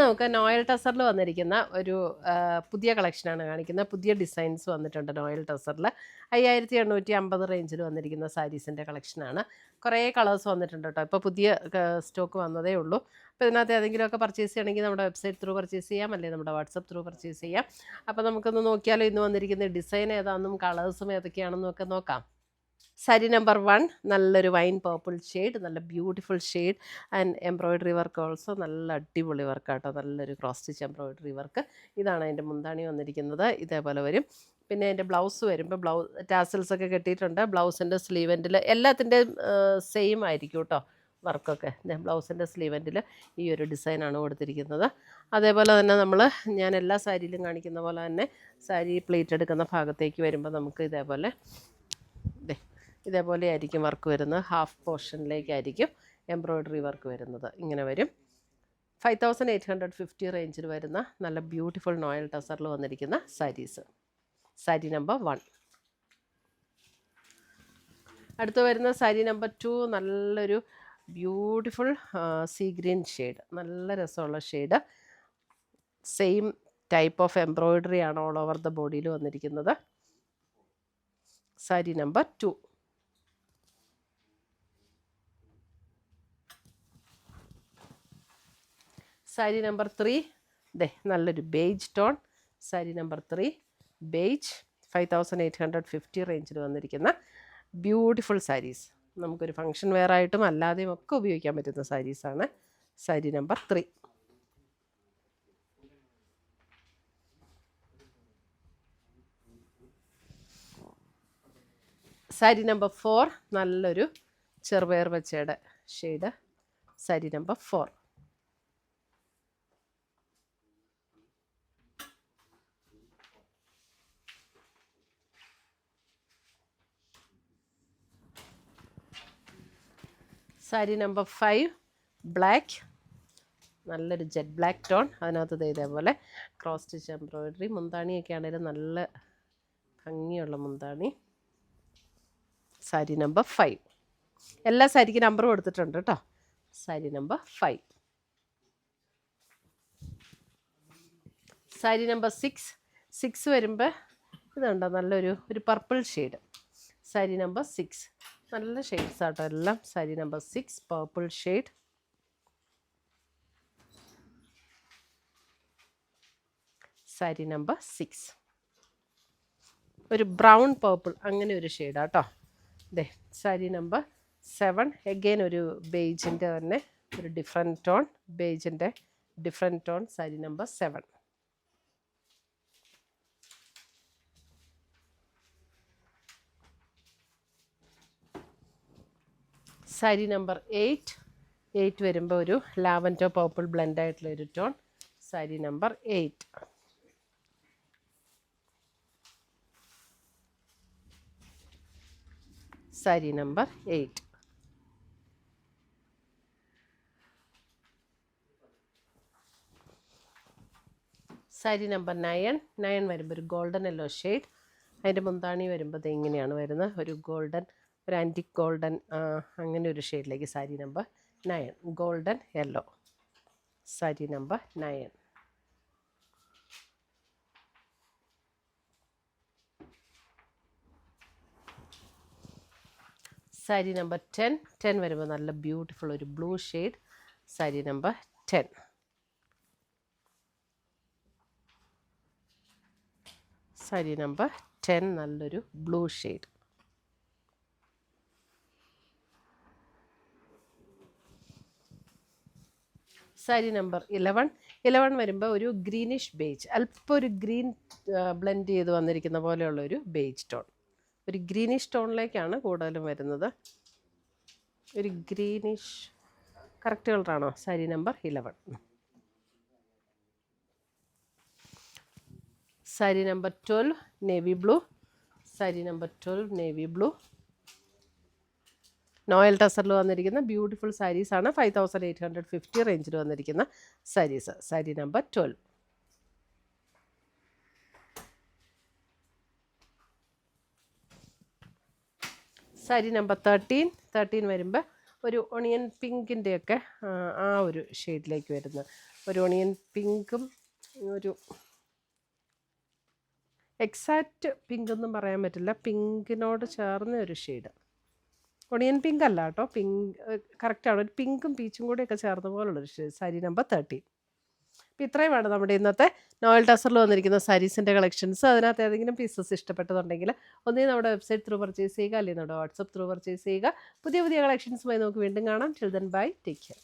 നമുക്ക് നോയൽ ടസറിൽ വന്നിരിക്കുന്ന ഒരു പുതിയ കളക്ഷനാണ് കാണിക്കുന്നത്. പുതിയ ഡിസൈൻസ് വന്നിട്ടുണ്ട് നോയൽ ടസറിൽ. 5850 റേഞ്ചിൽ വന്നിരിക്കുന്ന സാരീസിൻ്റെ കളക്ഷനാണ്. കുറേ കളേഴ്സ് വന്നിട്ടുണ്ട് കേട്ടോ. ഇപ്പോൾ പുതിയ സ്റ്റോക്ക് വന്നതേ ഉള്ളൂ. അപ്പോൾ ഇതിനകത്ത് ഏതെങ്കിലുമൊക്കെ പർച്ചേസ് ചെയ്യണമെങ്കിൽ നമ്മുടെ വെബ്സൈറ്റ് ത്രൂ പർച്ചേസ് ചെയ്യാം, അല്ലെങ്കിൽ നമ്മുടെ വാട്സപ്പ് ത്രൂ പർച്ചേസ് ചെയ്യാം. അപ്പോൾ നമുക്കൊന്ന് നോക്കിയാലോ ഇന്ന് വന്നിരിക്കുന്ന ഡിസൈൻ ഏതാണെന്നും കളേഴ്സും ഏതൊക്കെയാണെന്നും ഒക്കെ നോക്കാം. സാരി നമ്പർ 1 നല്ലൊരു വൈൻ പർപ്പിൾ ഷെയ്ഡ്, നല്ല beautiful shade and embroidery work also നല്ല അടിപൊളി വർക്കാട്ടോ. നല്ലൊരു ക്രോസ് സ്റ്റിച്ച് എംബ്രോയിഡറി വർക്ക്. ഇതാണ് അതിൻ്റെ മുന്താണി വന്നിരിക്കുന്നത്. ഇതേപോലെ വരും. പിന്നെ അതിൻ്റെ ബ്ലൗസ് വരുമ്പോൾ ടാസൽസ് ഒക്കെ കെട്ടിയിട്ടുണ്ട്. ബ്ലൗസിൻ്റെ സ്ലീവെൻറ്റിൽ എല്ലാത്തിൻ്റെയും സെയിം ആയിരിക്കും കേട്ടോ വർക്കൊക്കെ. ബ്ലൗസിൻ്റെ സ്ലീവെൻറ്റിൽ ഈ ഒരു ഡിസൈനാണ് കൊടുത്തിരിക്കുന്നത്. അതേപോലെ തന്നെ ഞാൻ എല്ലാ സാരിയിലും കാണിക്കുന്ന പോലെ തന്നെ സാരി പ്ലേറ്റ് എടുക്കുന്ന ഭാഗത്തേക്ക് വരുമ്പോൾ നമുക്ക് ഇതേപോലെ ആയിരിക്കും വർക്ക് വരുന്നത്. ഹാഫ് പോർഷനിലേക്കായിരിക്കും എംബ്രോയ്ഡറി വർക്ക് വരുന്നത്. ഇങ്ങനെ വരും. 5850 റേഞ്ചിൽ വരുന്ന നല്ല ബ്യൂട്ടിഫുൾ നോയൽ ടസറിൽ വന്നിരിക്കുന്ന സാരീസ്. സാരി നമ്പർ 1. അടുത്ത് വരുന്ന സാരി നമ്പർ 2 നല്ലൊരു ബ്യൂട്ടിഫുൾ സീ ഗ്രീൻ ഷെയ്ഡ്. നല്ല രസമുള്ള shade. Same type of embroidery ആണ് ഓൾ ഓവർ ദ ബോഡിയിൽ വന്നിരിക്കുന്നത്. സാരി നമ്പർ 2. സാരി നമ്പർ 3 നല്ലൊരു beige tone. Sari number 3 beige. 5850 റേഞ്ചിൽ വന്നിരിക്കുന്ന ബ്യൂട്ടിഫുൾ സാരീസ്. നമുക്കൊരു ഫങ്ഷൻ വെയർ ആയിട്ടും അല്ലാതെയും ഒക്കെ ഉപയോഗിക്കാൻ പറ്റുന്ന സാരീസാണ്. സാരി നമ്പർ 3. സാരി നമ്പർ 4 നല്ലൊരു ചെറുപയർ പച്ചയുടെ shade. Sari number 4. Sari number 5 black. നല്ലൊരു ജെറ്റ് ബ്ലാക്ക് ടോൺ. അതിനകത്ത് ഇതേപോലെ ക്രോസ് സ്റ്റിച്ച് എംബ്രോയിഡറി. മുന്താണിയൊക്കെ ആണെങ്കിലും നല്ല ഭംഗിയുള്ള മുന്താണി. സാരി നമ്പർ 5. എല്ലാ സാരിക്കും നമ്പർ കൊടുത്തിട്ടുണ്ട് കേട്ടോ. സാരി നമ്പർ 5. സാരി നമ്പർ 6 വരുമ്പോൾ ഇതുണ്ടോ നല്ലൊരു പർപ്പിൾ ഷെയ്ഡ്. സാരി നമ്പർ 6 നല്ല ഷെയ്ഡ്സ് ആട്ടോ എല്ലാം. Sari number 6 purple shade. Sari number 6 ഒരു ബ്രൗൺ പർപ്പിൾ അങ്ങനെ ഒരു ഷെയ്ഡാട്ടോ. സാരി നമ്പർ 7 എഗെയിൻ ഒരു ബേജിൻ്റെ തന്നെ ഒരു ഡിഫറെൻറ്റ് ടോൺ. ബേജിൻ്റെ different tone. Sari number 7. Sari number 8 വരുമ്പോൾ ഒരു ലാവൻഡർ പർപ്പിൾ ബ്ലെൻഡ് ആയിട്ടുള്ള ഒരു tone. Sari number 8. Sari number 8. Sari number 9 വരുമ്പോൾ ഒരു ഗോൾഡൻ യെല്ലോ ഷെയ്ഡ്. അതിൻ്റെ മുന്താണി വരുമ്പോൾ ഇങ്ങനെയാണ് വരുന്നത്. ഒരു ഗോൾഡൻ, ഒരു ആൻറ്റിക് ഗോൾഡൻ അങ്ങനെ ഒരു ഷെയ്ഡിലേക്ക്. Sari number 9 golden yellow. Sari number 9. Sari number 10 വരുമ്പോൾ നല്ല ബ്യൂട്ടിഫുൾ ഒരു blue shade. Sari number 10. Sari number 10 നല്ലൊരു ബ്ലൂ ഷെയ്ഡ്. സാരി നമ്പർ 11 വരുമ്പോൾ ഒരു ഗ്രീനിഷ് ബേജ്, അല്പം ഒരു ഗ്രീൻ ബ്ലെൻഡ് ചെയ്ത് വന്നിരിക്കുന്ന പോലെയുള്ള ഒരു ബേജ് ടോൺ. ഒരു ഗ്രീനിഷ് ടോണിലേക്കാണ് കൂടുതലും വരുന്നത്. ഒരു ഗ്രീനിഷ് കറക്റ്റ് കളറാണോ? Sari number 11. Sari number 12 navy blue. Sari number 12 navy blue. Noel ടസറിൽ വന്നിരിക്കുന്ന ബ്യൂട്ടിഫുൾ സാരീസാണ്. 5850 റേഞ്ചിൽ വന്നിരിക്കുന്ന സാരീസ്. സാരി നമ്പർ 12. സാരി നമ്പർ 13 വരുമ്പോൾ ഒരു ഒണിയൻ പിങ്കിൻ്റെയൊക്കെ ആ ഒരു ഷെയ്ഡിലേക്ക് വരുന്ന ഒരു ഒണിയൻ പിങ്കും ഒരു എക്സാക്റ്റ് പിങ്ക് ഒന്നും പറയാൻ പറ്റില്ല, പിങ്കിനോട് ചേർന്ന ഒരു ഷെയ്ഡ്. ഒണിയൻ പിങ്ക് അല്ല കേട്ടോ, പിങ്ക് കറക്റ്റാണ്, ഒരു പിങ്കും പീച്ചും കൂടെയൊക്കെ ചേർന്ന പോലുള്ളൊരു ഷെയ്ഡ്. സാരി നമ്പർ 13. അപ്പോൾ ഇത്രയുമാണ് നമ്മുടെ ഇന്നത്തെ നോയൽ ടസറിൽ വന്നിരിക്കുന്ന സാരീസിൻ്റെ കളക്ഷൻസ്. അതിനകത്ത് ഏതെങ്കിലും പീസസ് ഇഷ്ടപ്പെട്ടതുണ്ടെങ്കിൽ ഒന്നേ നമ്മുടെ വെബ്സൈറ്റ് ത്രൂ പർച്ചേസ് ചെയ്യുക, അല്ലെങ്കിൽ നമ്മുടെ വാട്സപ്പ് ത്രൂ പർച്ചേസ് ചെയ്യുക. പുതിയ പുതിയ കളക്ഷൻസുമായി നമുക്ക് വീണ്ടും കാണാം. Till then bye, take care.